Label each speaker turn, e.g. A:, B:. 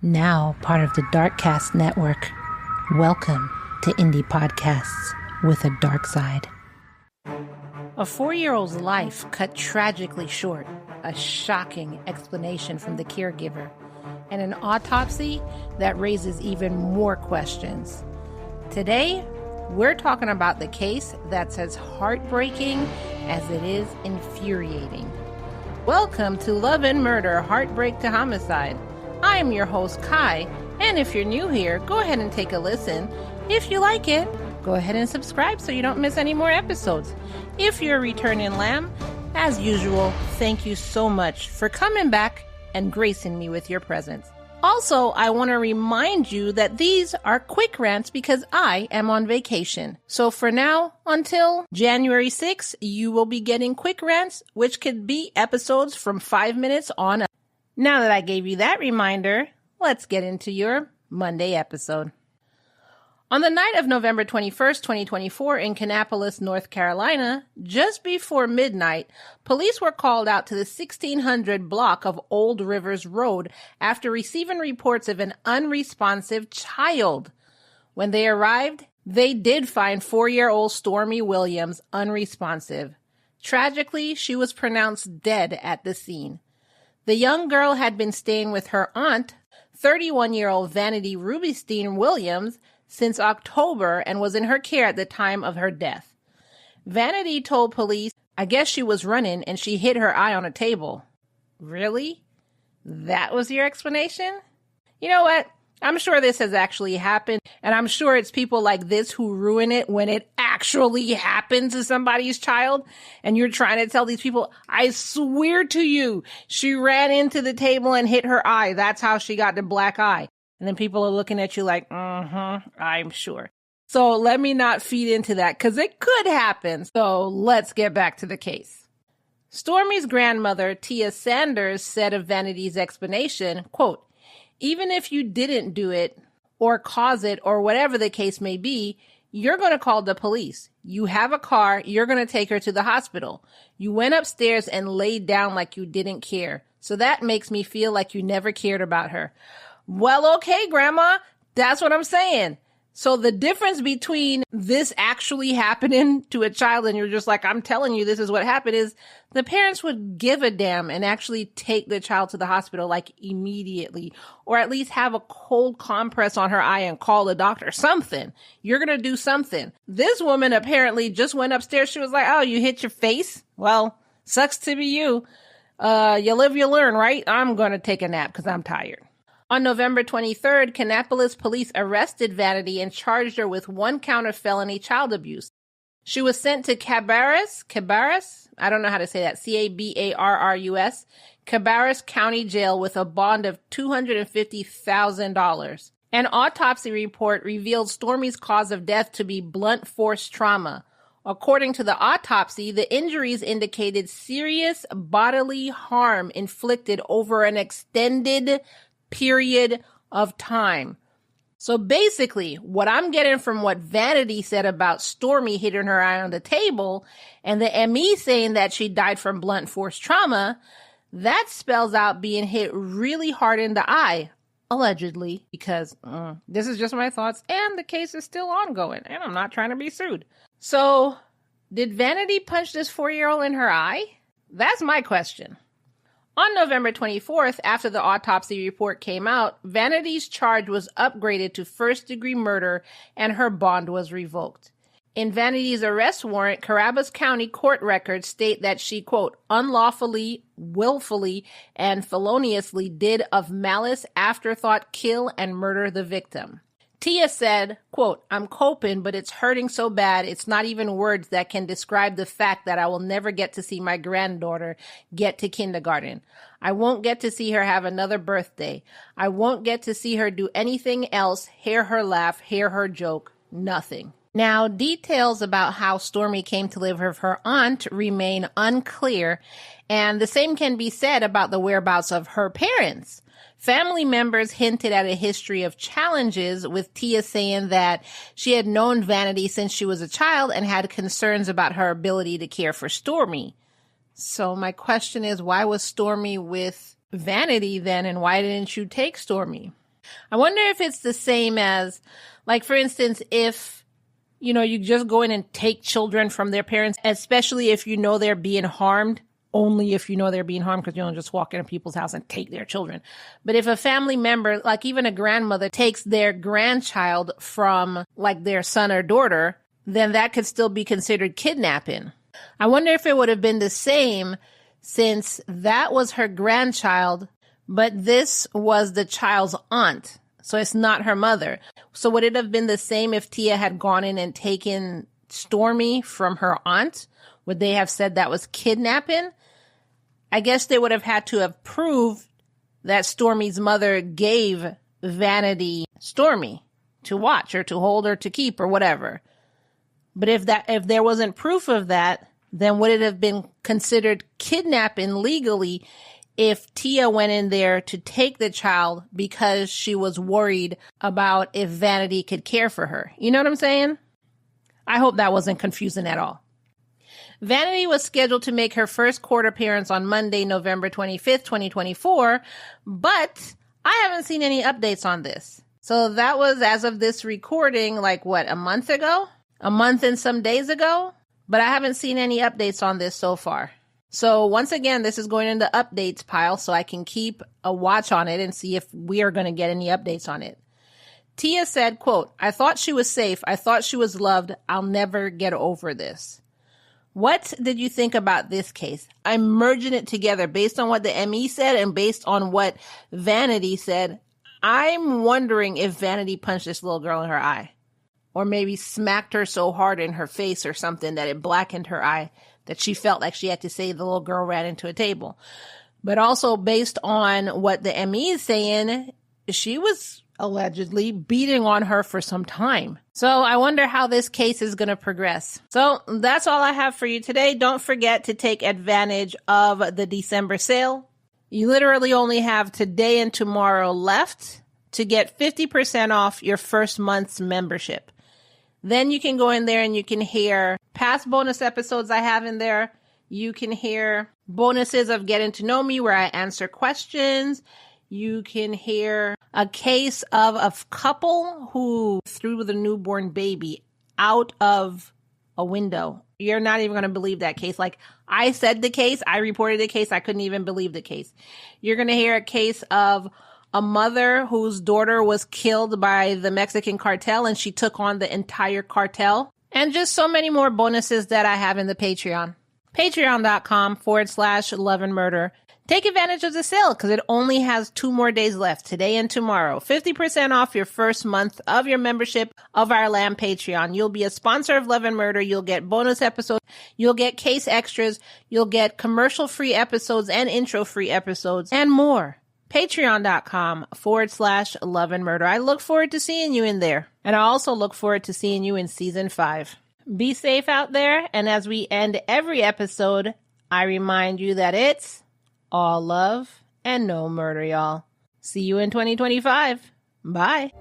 A: Now part of the Darkcast network. Welcome to Indie Podcasts with a dark side. A 4-year-old's life cut tragically short. A shocking explanation from the caregiver. And an autopsy that raises even more questions. Today, we're talking about the case that's as heartbreaking as it is infuriating. Welcome to Love and Murder, Heartbreak to Homicide. I am your host, Kai, and if you're new here, go ahead and take a listen. If you like it, go ahead and subscribe so you don't miss any more episodes. If you're a returning lamb, as usual, thank you so much for coming back and gracing me with your presence. Also, I want to remind you that these are quick rants because I am on vacation. So for now, until January 6th, you will be getting quick rants, which could be episodes from 5 minutes on up. Now that I gave you that reminder, let's get into your Monday episode. On the night of November 21st, 2024 in Kannapolis, North Carolina, just before midnight, police were called out to the 1600 block of Old Rivers Road after receiving reports of an unresponsive child. When they arrived, they did find 4-year-old Stormy Williams unresponsive. Tragically, she was pronounced dead at the scene. The young girl had been staying with her aunt, 31-year-old Vanity Rubenstein Williams, since October and was in her care at the time of her death. Vanity told police, I guess she was running and she hit her eye on a table. Really? That was your explanation? You know what? I'm sure this has actually happened, and I'm sure it's people like this who ruin it when it actually happens to somebody's child, and you're trying to tell these people, I swear to you, she ran into the table and hit her eye. That's how she got the black eye. And then people are looking at you like, I'm sure. So let me not feed into that because it could happen. So let's get back to the case. Stormy's grandmother, Tia Sanders, said of Vanity's explanation, quote, even if you didn't do it or cause it or whatever the case may be, you're going to call the police. You have a car. You're going to take her to the hospital. You went upstairs and laid down like you didn't care. So that makes me feel like you never cared about her. Well, okay, Grandma, that's what I'm saying. So the difference between this actually happening to a child and you're just like, I'm telling you this is what happened is the parents would give a damn and actually take the child to the hospital like immediately, or at least have a cold compress on her eye and call the doctor. Something. You're going to do something. This woman apparently just went upstairs. She was like, oh, you hit your face? Well, sucks to be you. You live, you learn, right? I'm going to take a nap because I'm tired. On November 23rd, Kannapolis police arrested Vanity and charged her with 1 count of felony child abuse. She was sent to Cabarrus, I don't know how to say that, Cabarrus, Cabarrus County Jail with a bond of $250,000. An autopsy report revealed Stormy's cause of death to be blunt force trauma. According to the autopsy, the injuries indicated serious bodily harm inflicted over an extended period of time. So basically, what I'm getting from what Vanity said about Stormy hitting her eye on the table and the ME saying that she died from blunt force trauma, that spells out being hit really hard in the eye, allegedly, because this is just my thoughts and the case is still ongoing and I'm not trying to be sued. So did Vanity punch this 4-year-old in her eye? That's my question. On November 24th, after the autopsy report came out, Vanity's charge was upgraded to first-degree murder and her bond was revoked. In Vanity's arrest warrant, Cabarrus County court records state that she, quote, unlawfully, willfully, and feloniously did of malice afterthought kill and murder the victim. Tia said, quote, I'm coping, but it's hurting so bad it's not even words that can describe the fact that I will never get to see my granddaughter get to kindergarten. I won't get to see her have another birthday. I won't get to see her do anything else, hear her laugh, hear her joke, nothing. Now, details about how Stormy came to live with her aunt remain unclear, and the same can be said about the whereabouts of her parents. Family members hinted at a history of challenges, with Tia saying that she had known Vanity since she was a child and had concerns about her ability to care for Stormy. So my question is, why was Stormy with Vanity then, and why didn't you take Stormy? I wonder if it's the same as, like, for instance, if, you just go in and take children from their parents, especially if you know they're being harmed, only if you know they're being harmed, because you don't just walk into people's house and take their children. But if a family member, like even a grandmother, takes their grandchild from like their son or daughter, then that could still be considered kidnapping. I wonder if it would have been the same since that was her grandchild, but this was the child's aunt. So it's not her mother. So would it have been the same if Tia had gone in and taken Stormy from her aunt? Would they have said that was kidnapping? I guess they would have had to have proved that Stormy's mother gave Vanity Stormy to watch or to hold or to keep or whatever. But if there wasn't proof of that, then would it have been considered kidnapping legally if Tia went in there to take the child because she was worried about if Vanity could care for her? You know what I'm saying? I hope that wasn't confusing at all. Vanity was scheduled to make her first court appearance on Monday, November 25th, 2024, but I haven't seen any updates on this. So that was, as of this recording, like what, a month ago? A month and some days ago? But I haven't seen any updates on this so far. So once again, this is going in the updates pile so I can keep a watch on it and see if we are going to get any updates on it. Tia said, quote, "I thought she was safe. I thought she was loved. I'll never get over this." What did you think about this case? I'm merging it together based on what the ME said and based on what Vanity said. I'm wondering if Vanity punched this little girl in her eye, or maybe smacked her so hard in her face or something that it blackened her eye that she felt like she had to say the little girl ran into a table. But also based on what the ME is saying, she was allegedly beating on her for some time. So I wonder how this case is going to progress. So that's all I have for you today. Don't forget to take advantage of the December sale. You literally only have today and tomorrow left to get 50% off your first month's membership. Then you can go in there and you can hear past bonus episodes I have in there. You can hear bonuses of Getting to Know Me where I answer questions. You can hear a case of a couple who threw the newborn baby out of a window. You're not even going to believe that case. Like, I said the case, I reported the case, I couldn't even believe the case. You're going to hear a case of a mother whose daughter was killed by the Mexican cartel and she took on the entire cartel. And just so many more bonuses that I have in the Patreon. Patreon.com/Love and Murder. Take advantage of the sale because it only has 2 more days left, today and tomorrow. 50% off your first month of your membership of our Lamb Patreon. You'll be a sponsor of Love and Murder. You'll get bonus episodes. You'll get case extras. You'll get commercial-free episodes and intro-free episodes and more. Patreon.com/Love and Murder. I look forward to seeing you in there. And I also look forward to seeing you in season 5. Be safe out there. And as we end every episode, I remind you that it's all love and no murder, y'all. See you in 2025. Bye.